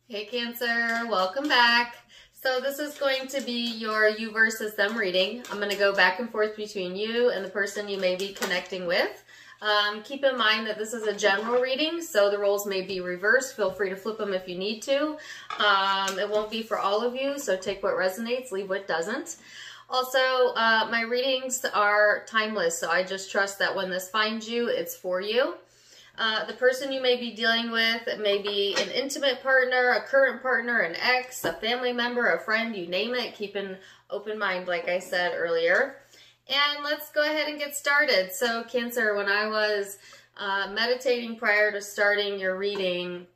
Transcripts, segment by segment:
Hey Cancer, welcome back. So this is going to be your you versus them reading. I'm going to go back and forth between you and the person you may be connecting with. Keep in mind that this is a general reading, so the roles may be reversed. Feel free to flip them if you need to. It won't be for all of you, so take what resonates, leave what doesn't. Also, my readings are timeless, so I just trust that when this finds you, it's for you. The person you may be dealing with, it may be an intimate partner, a current partner, an ex, a family member, a friend, you name it. Keep an open mind, like I said earlier. And let's go ahead and get started. So Cancer, when I was meditating prior to starting your reading,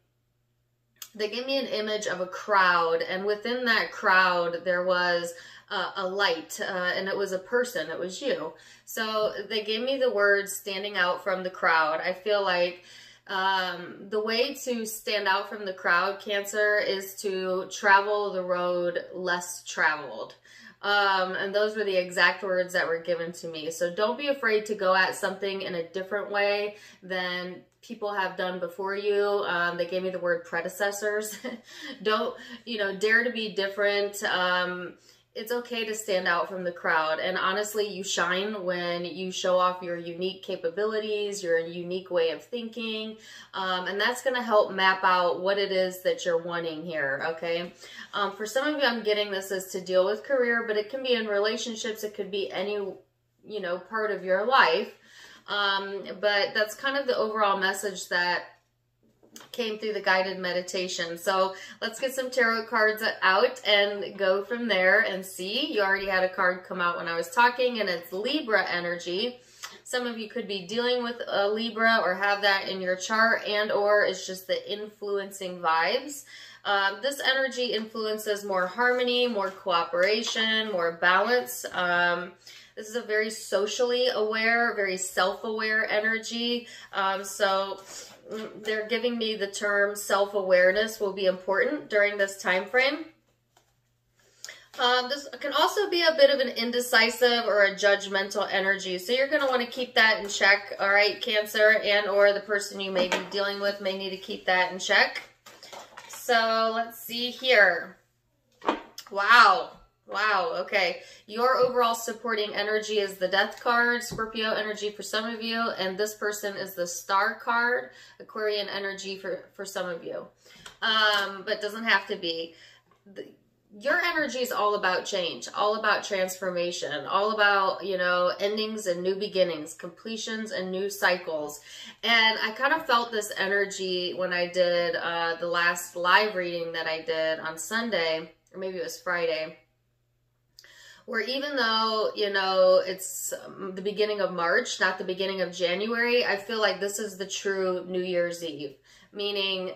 they gave me an image of a crowd, and within that crowd there was a light, and it was a person, it was you. So they gave me the words standing out from the crowd. I feel like the way to stand out from the crowd, Cancer, is to travel the road less traveled. And those were the exact words that were given to me. So don't be afraid to go at something in a different way than people have done before you. They gave me the word predecessors. Don't, dare to be different. It's okay to stand out from the crowd. And honestly, you shine when you show off your unique capabilities, your unique way of thinking. And that's going to help map out what it is that you're wanting here, okay? For some of you, I'm getting this is to deal with career, but it can be in relationships. It could be any, part of your life. But that's kind of the overall message that came through the guided meditation. So let's get some tarot cards out and go from there and see. You already had a card come out when I was talking, and it's Libra energy. Some of you could be dealing with a Libra or have that in your chart, and or it's just the influencing vibes. This energy influences more harmony, more cooperation, more balance. This is a very socially aware, very self-aware energy. So they're giving me the term self-awareness will be important during this time frame. This can also be a bit of an indecisive or a judgmental energy. So you're going to want to keep that in check. All right, Cancer, and or the person you may be dealing with may need to keep that in check. So let's see here. Wow. Wow, okay. Your overall supporting energy is the Death card, Scorpio energy for some of you, and this person is the Star card, Aquarian energy for some of you. But doesn't have to be. Your energy is all about change, all about transformation, all about, endings and new beginnings, completions and new cycles. And I kind of felt this energy when I did the last live reading that I did on Sunday, or maybe it was Friday, where even though, it's the beginning of March, not the beginning of January, I feel like this is the true New Year's Eve. Meaning,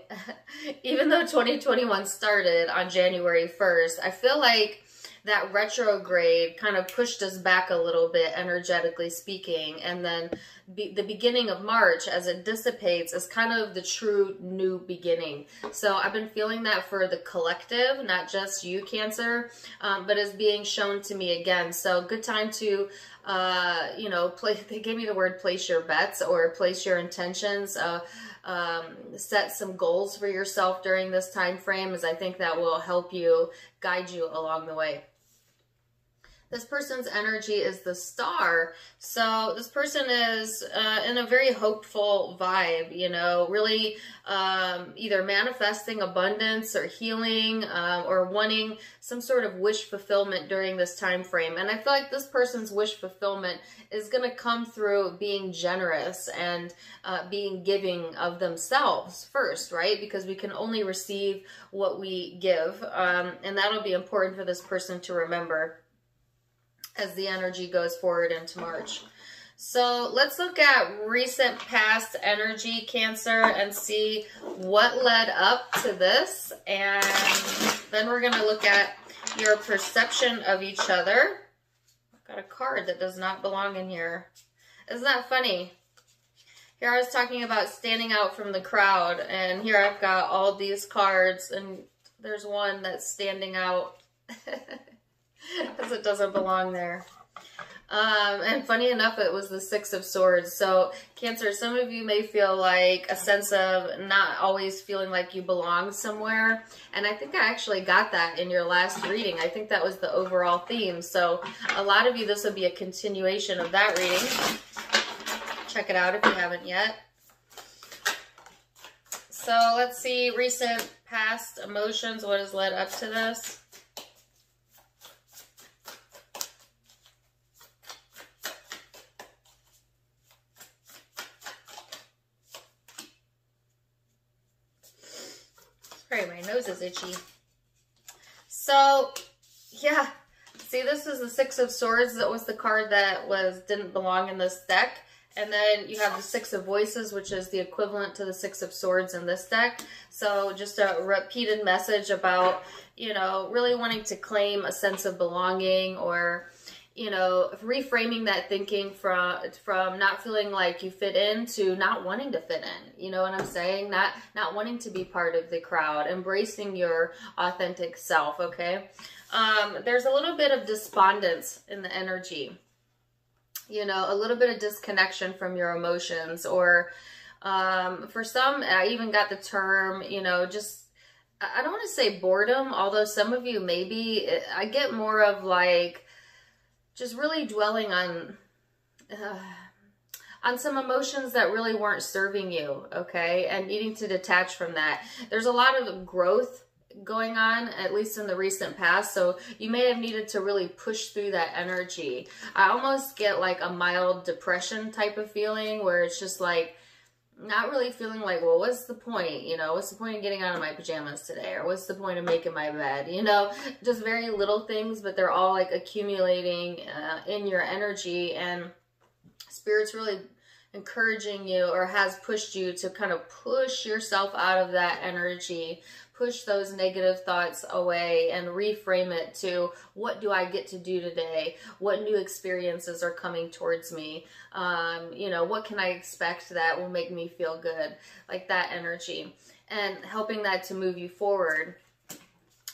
even though 2021 started on January 1st, I feel like that retrograde kind of pushed us back a little bit, energetically speaking. And then the beginning of March, as it dissipates, is kind of the true new beginning. So I've been feeling that for the collective, not just you, Cancer, but is being shown to me again. So good time to, they gave me the word place your bets or place your intentions. Set some goals for yourself during this time frame, as I think that will help you, guide you along the way. This person's energy is the Star. So this person is in a very hopeful vibe, really either manifesting abundance or healing or wanting some sort of wish fulfillment during this time frame. And I feel like this person's wish fulfillment is going to come through being generous and being giving of themselves first, right? Because we can only receive what we give. And that'll be important for this person to remember as the energy goes forward into March. So let's look at recent past energy, Cancer, and see what led up to this. And then we're going to look at your perception of each other. I've got a card that does not belong in here. Isn't that funny? Here I was talking about standing out from the crowd, and here I've got all these cards, and there's one that's standing out because it doesn't belong there. And funny enough, it was the Six of Swords. So Cancer, some of you may feel like a sense of not always feeling like you belong somewhere. And I think I actually got that in your last reading. I think that was the overall theme. So a lot of you, this would be a continuation of that reading. Check it out if you haven't yet. So let's see, recent past emotions. What has led up to this? Sorry, my nose is itchy. So, yeah. See, this is the Six of Swords. That was the card that didn't belong in this deck. And then you have the Six of Voices, which is the equivalent to the Six of Swords in this deck. So just a repeated message about, you know, really wanting to claim a sense of belonging, or, you know, reframing that thinking from not feeling like you fit in to not wanting to fit in. You know what I'm saying? Not wanting to be part of the crowd, embracing your authentic self, okay? There's a little bit of despondence in the energy. You know, a little bit of disconnection from your emotions, or for some, I even got the term, you know, just, I don't want to say boredom, although some of you maybe, I get more of like, just really dwelling on some emotions that really weren't serving you, okay? And needing to detach from that. There's a lot of growth going on, at least in the recent past, so you may have needed to really push through that energy. I almost get like a mild depression type of feeling, where it's just like, not really feeling like, well, what's the point? You know, what's the point of getting out of my pajamas today? Or what's the point of making my bed? You know, just very little things, but they're all like accumulating in your energy, and Spirit's really encouraging you, or has pushed you to kind of push yourself out of that energy, push those negative thoughts away, and reframe it to, what do I get to do today? What new experiences are coming towards me? You know, what can I expect that will make me feel good? Like that energy, and helping that to move you forward.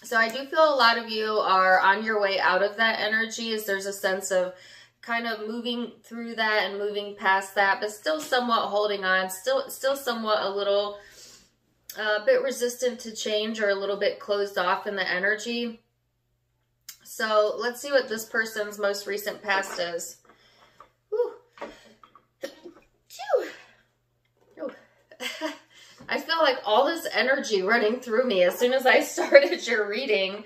So I do feel a lot of you are on your way out of that energy, as there's a sense of kind of moving through that and moving past that, but still somewhat holding on, still somewhat a little bit resistant to change, or a little bit closed off in the energy. So let's see what this person's most recent past is. Whew. Ooh. I feel like all this energy running through me as soon as I started your reading.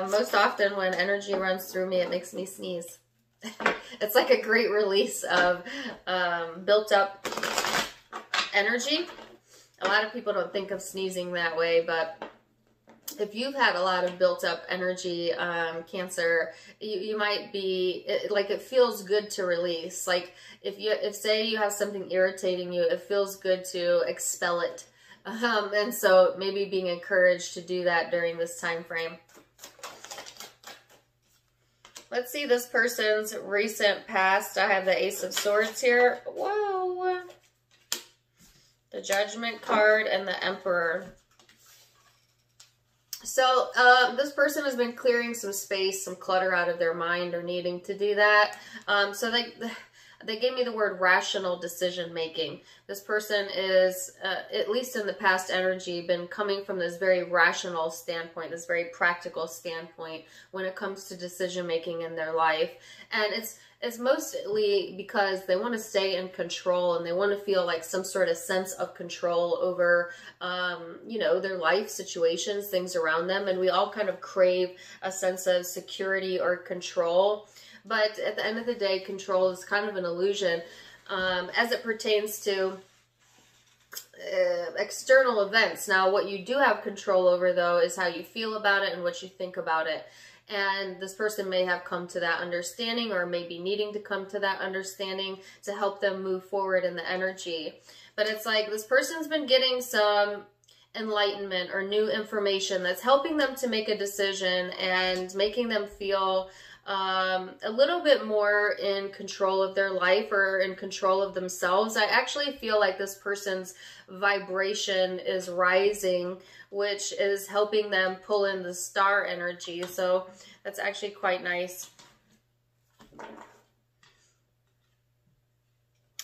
Most often when energy runs through me, it makes me sneeze. It's like a great release of built up energy. A lot of people don't think of sneezing that way, but if you've had a lot of built up energy, Cancer, you might be, like, it feels good to release. Like if say you have something irritating you, it feels good to expel it. And so maybe being encouraged to do that during this time frame. Let's see this person's recent past. I have the Ace of Swords here. Whoa. The Judgment card and the Emperor. So this person has been clearing some space, some clutter out of their mind, or needing to do that. So they gave me the word rational decision making. This person is, at least in the past energy, been coming from this very rational standpoint, this very practical standpoint when it comes to decision making in their life. And it's mostly because they want to stay in control, and they want to feel like some sort of sense of control over, you know, their life situations, things around them. And we all kind of crave a sense of security or control. But at the end of the day, control is kind of an illusion as it pertains to external events. Now, what you do have control over, though, is how you feel about it and what you think about it. And this person may have come to that understanding, or maybe needing to come to that understanding to help them move forward in the energy. But it's like this person's been getting some enlightenment or new information that's helping them to make a decision and making them feel a little bit more in control of their life or in control of themselves. I actually feel like this person's vibration is rising, which is helping them pull in the star energy. So that's actually quite nice.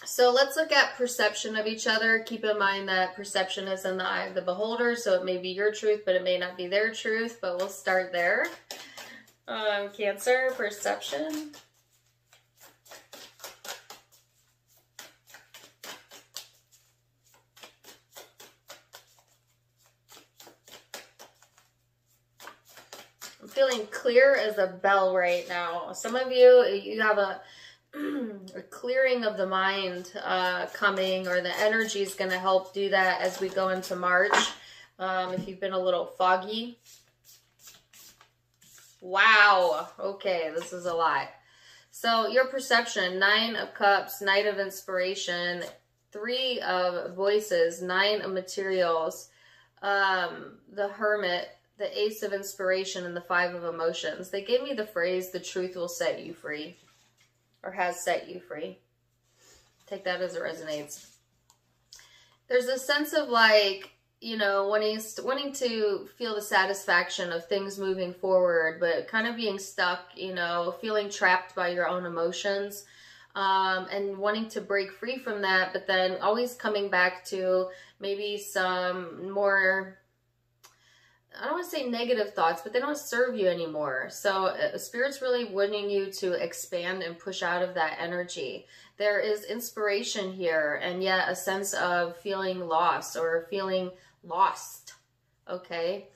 So let's look at perception of each other. Keep in mind that perception is in the eye of the beholder, so it may be your truth, but it may not be their truth, but we'll start there. Cancer, perception. I'm feeling clear as a bell right now. Some of you have a clearing of the mind coming, or the energy is going to help do that as we go into March. If you've been a little foggy. Wow. Okay, this is a lot. So your perception, 9 of Cups, Knight of Inspiration, 3 of Voices, 9 of Materials, the Hermit, the Ace of Inspiration, and the 5 of Emotions. They gave me the phrase, the truth will set you free, or has set you free. Take that as it resonates. There's a sense of like, you know, wanting to feel the satisfaction of things moving forward, but kind of being stuck, you know, feeling trapped by your own emotions, and wanting to break free from that, but then always coming back to maybe some more, I don't want to say negative thoughts, but they don't serve you anymore. So Spirit's really wanting you to expand and push out of that energy. There is inspiration here, and yet a sense of feeling lost or feeling lost, okay?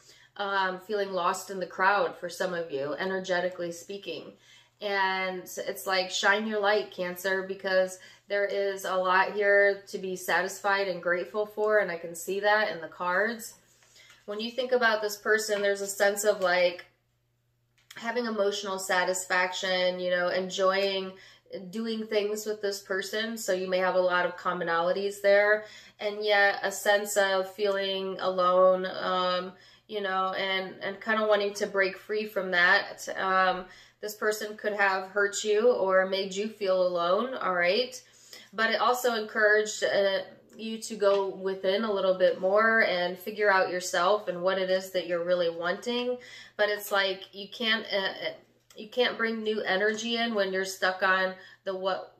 Feeling lost in the crowd for some of you, energetically speaking. And it's like, shine your light, Cancer, because there is a lot here to be satisfied and grateful for, and I can see that in the cards. When you think about this person, there's a sense of like having emotional satisfaction, you know, enjoying doing things with this person. So you may have a lot of commonalities there, and yet a sense of feeling alone, you know, and kind of wanting to break free from that. This person could have hurt you or made you feel alone, all right? But it also encouraged you to go within a little bit more and figure out yourself and what it is that you're really wanting. But it's like you can't bring new energy in when you're stuck on the what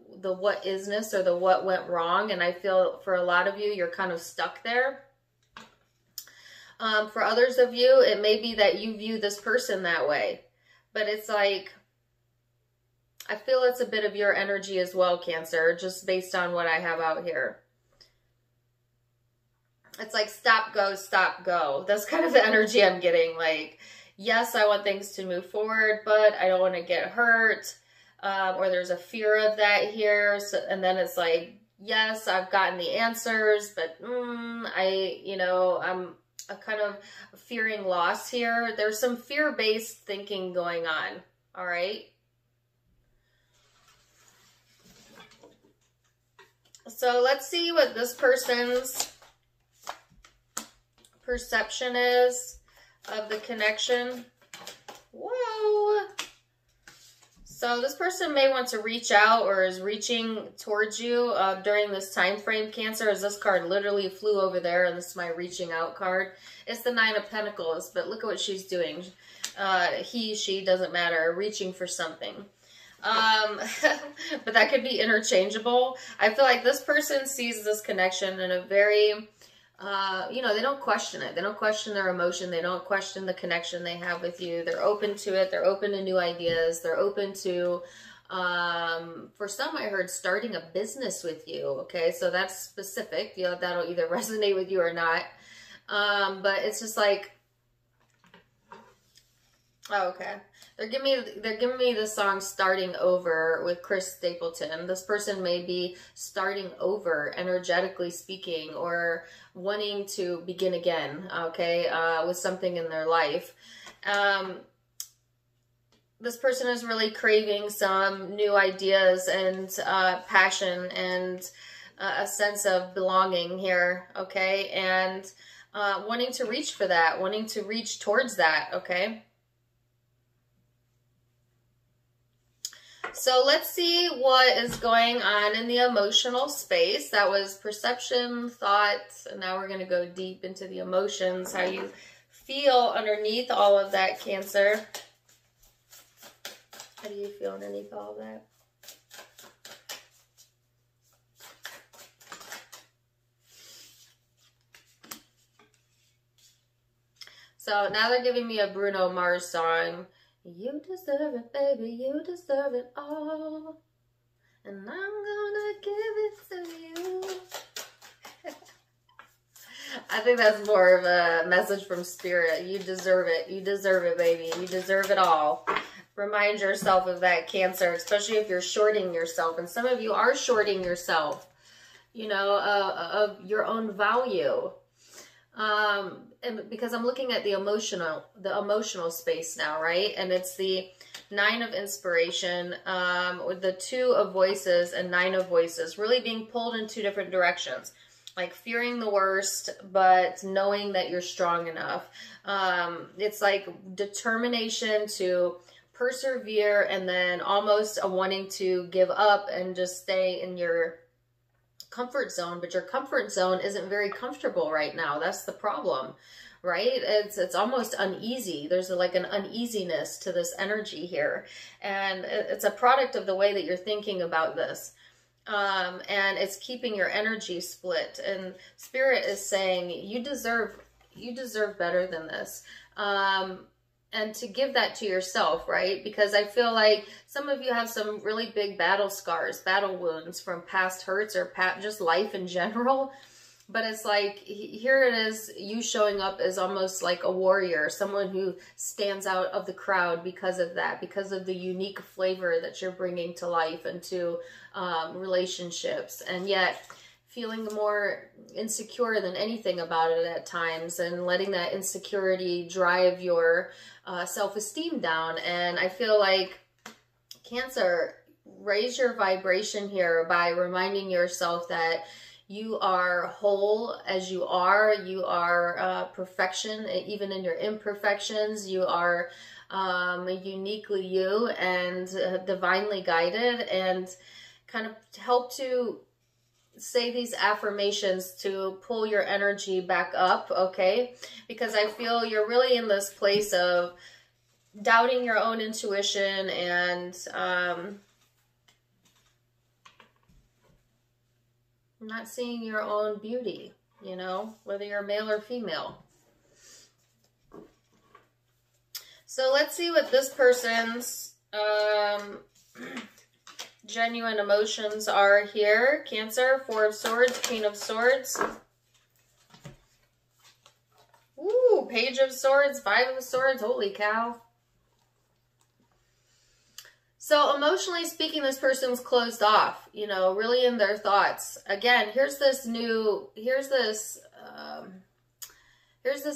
isness or the what went wrong. And I feel for a lot of you, you're kind of stuck there. For others of you, it may be that you view this person that way, but it's like, I feel it's a bit of your energy as well, Cancer, just based on what I have out here. It's like stop, go, stop, go. That's kind of the energy I'm getting. Like, yes, I want things to move forward, but I don't want to get hurt. Or there's a fear of that here. So, and then it's like, yes, I've gotten the answers, but I'm kind of fearing loss here. There's some fear-based thinking going on. All right. So let's see what this person's perception is of the connection. Whoa. So this person may want to reach out or is reaching towards you during this time frame, Cancer, as this card literally flew over there, and this is my reaching out card. It's the 9 of Pentacles, but look at what she's doing. He, she, doesn't matter, reaching for something. But that could be interchangeable. I feel like this person sees this connection in a very, they don't question it. They don't question their emotion. They don't question the connection they have with you. They're open to it. They're open to new ideas. They're open to, for some I heard, starting a business with you. Okay, so that's specific. You know, that'll either resonate with you or not. But it's just like, oh, okay. They're giving me the song Starting Over with Chris Stapleton. This person may be starting over, energetically speaking, or wanting to begin again, okay, with something in their life. This person is really craving some new ideas and passion and a sense of belonging here, okay, and wanting to reach for that, wanting to reach towards that, okay. So let's see what is going on in the emotional space. That was perception, thoughts, and now we're going to go deep into the emotions, how you feel underneath all of that, Cancer. How do you feel underneath all of that? So now they're giving me a Bruno Mars song. You deserve it, baby, you deserve it all. And I'm gonna give it to you. I think that's more of a message from Spirit. You deserve it. You deserve it, baby. You deserve it all. Remind yourself of that, Cancer, especially if you're shorting yourself. And some of you are shorting yourself, you know, of your own value. And because I'm looking at the emotional space now, right? And it's the 9 of Inspiration, with the 2 of Voices and 9 of Voices, really being pulled in 2 different directions. Like fearing the worst, but knowing that you're strong enough. It's like determination to persevere, and then almost a wanting to give up and just stay in your comfort zone, but your comfort zone isn't very comfortable right now. That's the problem, right? It's almost uneasy. There's like an uneasiness to this energy here, and it's a product of the way that you're thinking about this, and it's keeping your energy split. And Spirit is saying you deserve better than this. And to give that to yourself, right? Because I feel like some of you have some really big battle scars, battle wounds from past hurts or just life in general. But it's like, here it is, you showing up as almost like a warrior, someone who stands out of the crowd because of that, because of the unique flavor that you're bringing to life and to relationships. And yet feeling more insecure than anything about it at times, and letting that insecurity drive your self-esteem down. And I feel like, Cancer, raise your vibration here by reminding yourself that you are whole as you are. You are perfection, even in your imperfections. You are uniquely you and divinely guided, and kind of help to say these affirmations to pull your energy back up, okay? Because I feel you're really in this place of doubting your own intuition and not seeing your own beauty, you know, whether you're male or female. So let's see what this person's genuine emotions are here. Cancer, 4 of Swords, Queen of Swords. Ooh, Page of Swords, 5 of Swords. Holy cow. So emotionally speaking, this person's closed off, you know, really in their thoughts. Again, here's this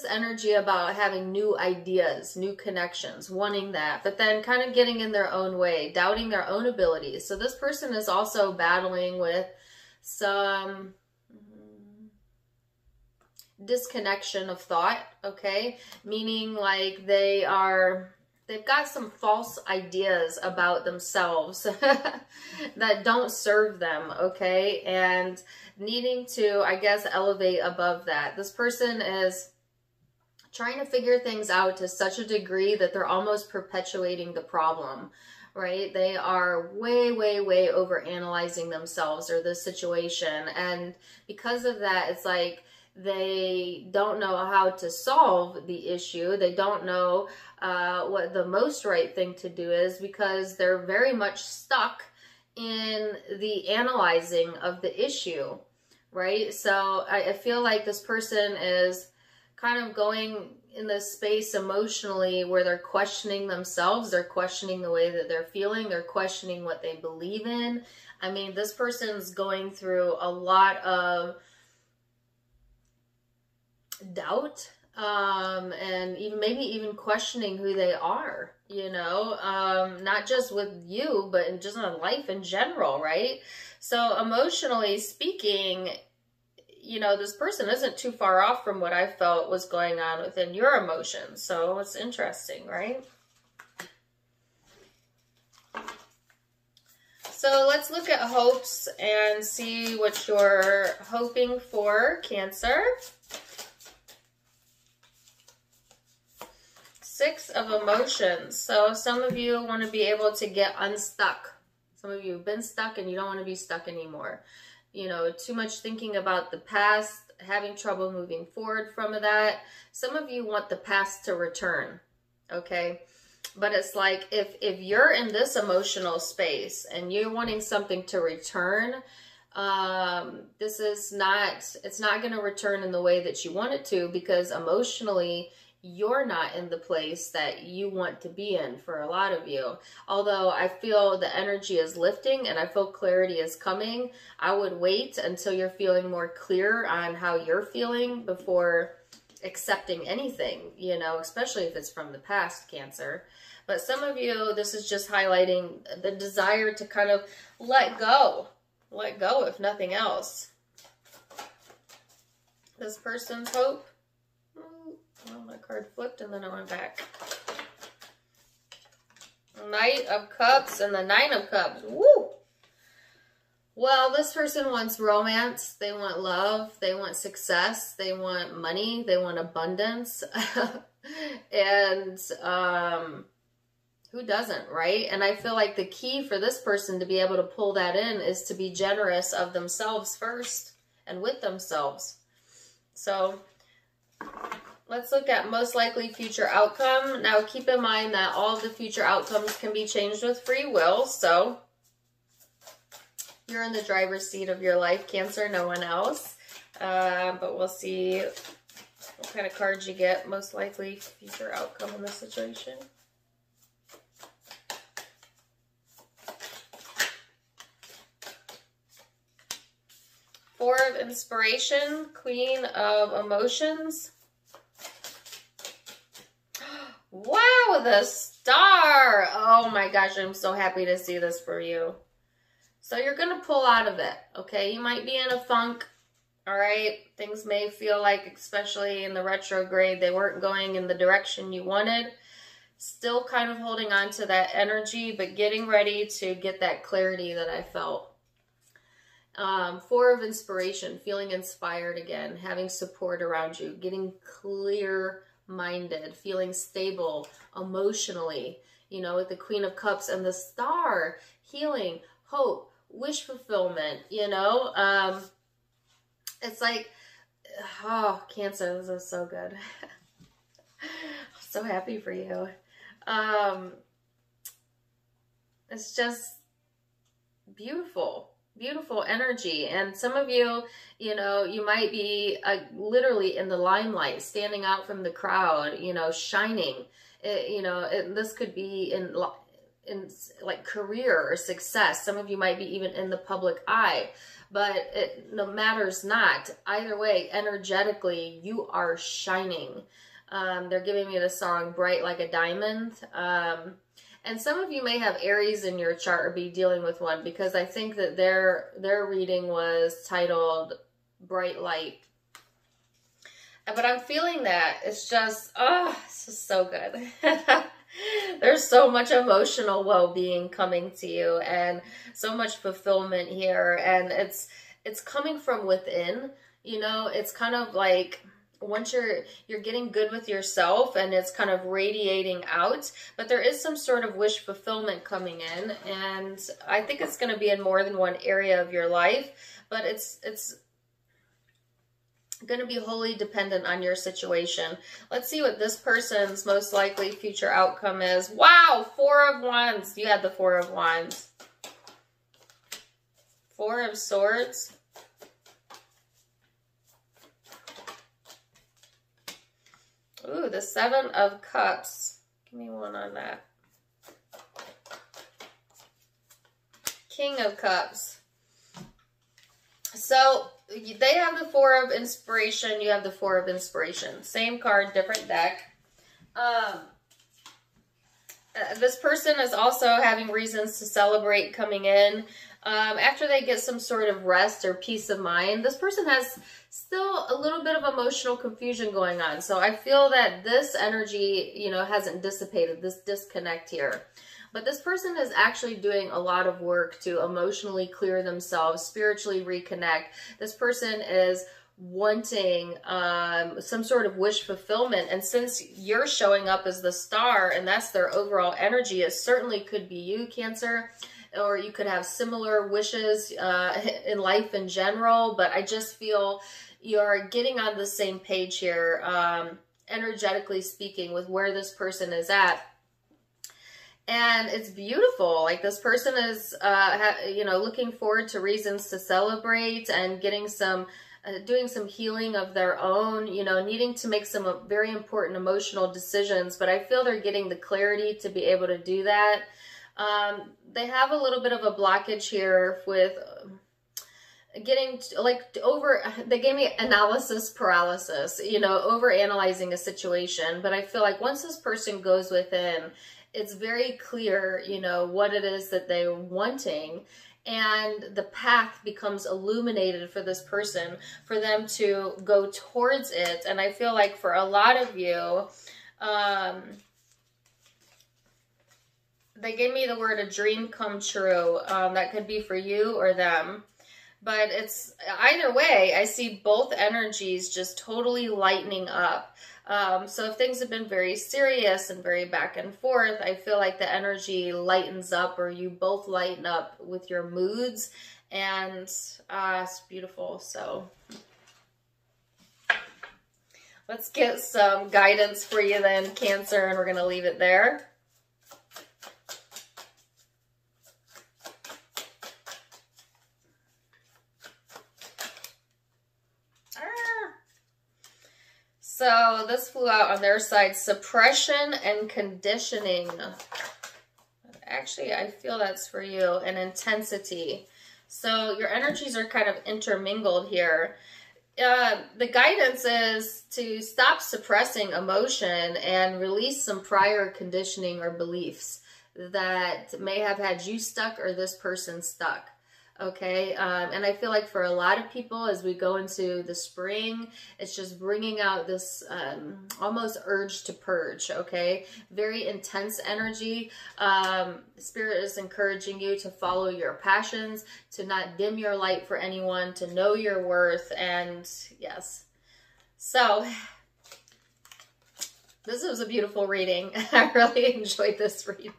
energy about having new ideas, new connections, wanting that, but then kind of getting in their own way, doubting their own abilities. So this person is also battling with some disconnection of thought, okay? Meaning like they've got some false ideas about themselves that don't serve them, okay? And needing to, I guess, elevate above that. This person is trying to figure things out to such a degree that they're almost perpetuating the problem, right? They are way, way, way over analyzing themselves or the situation. And because of that, it's like they don't know how to solve the issue. They don't know what the most right thing to do is, because they're very much stuck in the analyzing of the issue, right? So I feel like this person is kind of going in this space emotionally where they're questioning themselves, they're questioning the way that they're feeling, they're questioning what they believe in. I mean, this person's going through a lot of doubt, and maybe even questioning who they are, you know, not just with you, but in just in life in general, right? So emotionally speaking, you know, this person isn't too far off from what I felt was going on within your emotions. So it's interesting, right? So let's look at hopes and see what you're hoping for, Cancer. 6 of emotions. So some of you want to be able to get unstuck. Some of you have been stuck and you don't want to be stuck anymore. You know, too much thinking about the past, having trouble moving forward from that. Some of you want the past to return, okay? But it's like if you're in this emotional space and you're wanting something to return, this is not, it's not going to return in the way that you want it to, because emotionally you're not in the place that you want to be in for a lot of you. Although I feel the energy is lifting and I feel clarity is coming, I would wait until you're feeling more clear on how you're feeling before accepting anything, you know, especially if it's from the past, Cancer. But some of you, this is just highlighting the desire to kind of let go if nothing else. This person's hope. Well, my card flipped and then it went back. Knight of Cups and the 9 of Cups. Woo! Well, this person wants romance. They want love. They want success. They want money. They want abundance. And who doesn't, right? And I feel like the key for this person to be able to pull that in is to be generous of themselves first and with themselves. So let's look at most likely future outcome. Now, keep in mind that all of the future outcomes can be changed with free will. So you're in the driver's seat of your life, Cancer, no one else. But we'll see what kind of cards you get. Most likely future outcome in this situation. Four of Inspiration, Queen of Emotions. Wow, the Star. Oh my gosh, I'm so happy to see this for you. So you're going to pull out of it, okay? You might be in a funk, all right? Things may feel like, especially in the retrograde, they weren't going in the direction you wanted. Still kind of holding on to that energy, but getting ready to get that clarity that I felt. Four of Inspiration, feeling inspired again, having support around you, getting clear-minded, feeling stable emotionally, you know, with the Queen of Cups and the Star, healing, hope, wish fulfillment, you know. It's like, oh, Cancer, this is so good. I'm so happy for you. It's just beautiful. Beautiful energy. And some of you, you know, you might be literally in the limelight, standing out from the crowd, you know, shining. You know, this could be in like career or success. Some of you might be even in the public eye, but it no matters not. Either way, energetically, you are shining. They're giving me the song Bright Like a Diamond. And some of you may have Aries in your chart or be dealing with one, because I think that their reading was titled Bright Light. But I'm feeling that. It's just, oh, this is so good. There's so much emotional well-being coming to you and so much fulfillment here. And it's coming from within, you know. It's kind of like once you're getting good with yourself and it's kind of radiating out, but there is some sort of wish fulfillment coming in, and I think it's going to be in more than one area of your life, but it's going to be wholly dependent on your situation. Let's see what this person's most likely future outcome is. Wow, Four of Wands. You had the Four of Wands. Four of Swords. Ooh, the Seven of Cups. Give me one on that. King of Cups. So they have the Four of Inspiration. You have the Four of Inspiration. Same card, different deck. This person is also having reasons to celebrate coming in. After they get some sort of rest or peace of mind, this person has still a little bit of emotional confusion going on. So I feel that this energy, you know, hasn't dissipated, this disconnect here. But this person is actually doing a lot of work to emotionally clear themselves, spiritually reconnect. This person is wanting some sort of wish fulfillment. And since you're showing up as the star and that's their overall energy, it certainly could be you, Cancer. Or you could have similar wishes in life in general. But I just feel you're getting on the same page here, energetically speaking, with where this person is at. And it's beautiful. Like, this person is, you know, looking forward to reasons to celebrate and getting some, doing some healing of their own, you know, needing to make some very important emotional decisions. But I feel they're getting the clarity to be able to do that. They have a little bit of a blockage here with getting like they gave me analysis paralysis, you know, over analyzing a situation. But I feel like once this person goes within, it's very clear, you know, what it is that they're wanting, and the path becomes illuminated for this person for them to go towards it. And I feel like for a lot of you, they gave me the word a dream come true. That could be for you or them. But it's either way, I see both energies just totally lightening up. So if things have been very serious and very back and forth, I feel like the energy lightens up, or you both lighten up with your moods. And it's beautiful. So let's get some guidance for you then, Cancer, and we're going to leave it there. So this flew out on their side, suppression and conditioning. Actually, I feel that's for you, and intensity. So your energies are kind of intermingled here. The guidance is to stop suppressing emotion and release some prior conditioning or beliefs that may have had you stuck or this person stuck. Okay, and I feel like for a lot of people, as we go into the spring, it's just bringing out this almost urge to purge, okay? Very intense energy. Spirit is encouraging you to follow your passions, to not dim your light for anyone, to know your worth, and yes. So, this was a beautiful reading. I really enjoyed this reading.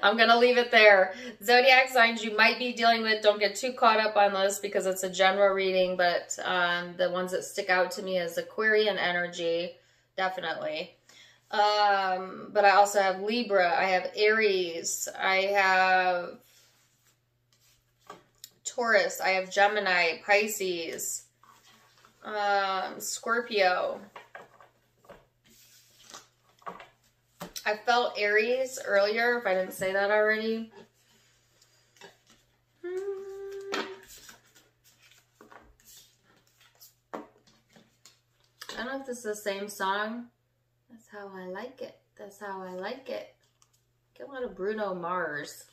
I'm going to leave it there. Zodiac signs you might be dealing with, don't get too caught up on this because it's a general reading, but the ones that stick out to me is Aquarian energy, definitely. But I also have Libra, I have Aries, I have Taurus, I have Gemini, Pisces, Scorpio. I felt Aries earlier, if I didn't say that already. I don't know if this is the same song. That's how I like it. That's how I like it. Get a lot of Bruno Mars.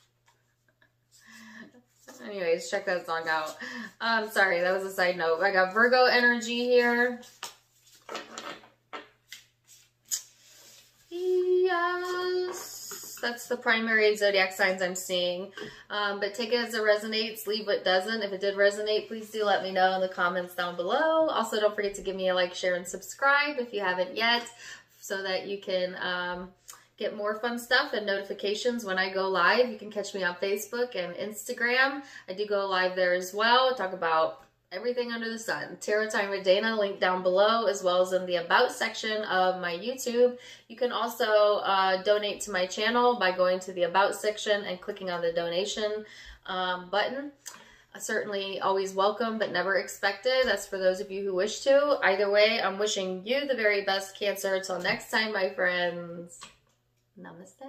Anyways, check that song out. Sorry, that was a side note. I got Virgo energy here. Yes, that's the primary zodiac signs I'm seeing. But take it as it resonates, leave what doesn't. If it did resonate, please do let me know in the comments down below. Also, don't forget to give me a like, share, and subscribe if you haven't yet, so that you can get more fun stuff and notifications when I go live. You can catch me on Facebook and Instagram. I do go live there as well. I talk about everything under the sun. Tarot Time with Dana, link down below, as well as in the About section of my YouTube. You can also donate to my channel by going to the About section and clicking on the donation button. Certainly always welcome, but never expected. That's for those of you who wish to. Either way, I'm wishing you the very best, Cancer. Till next time, my friends. Namaste.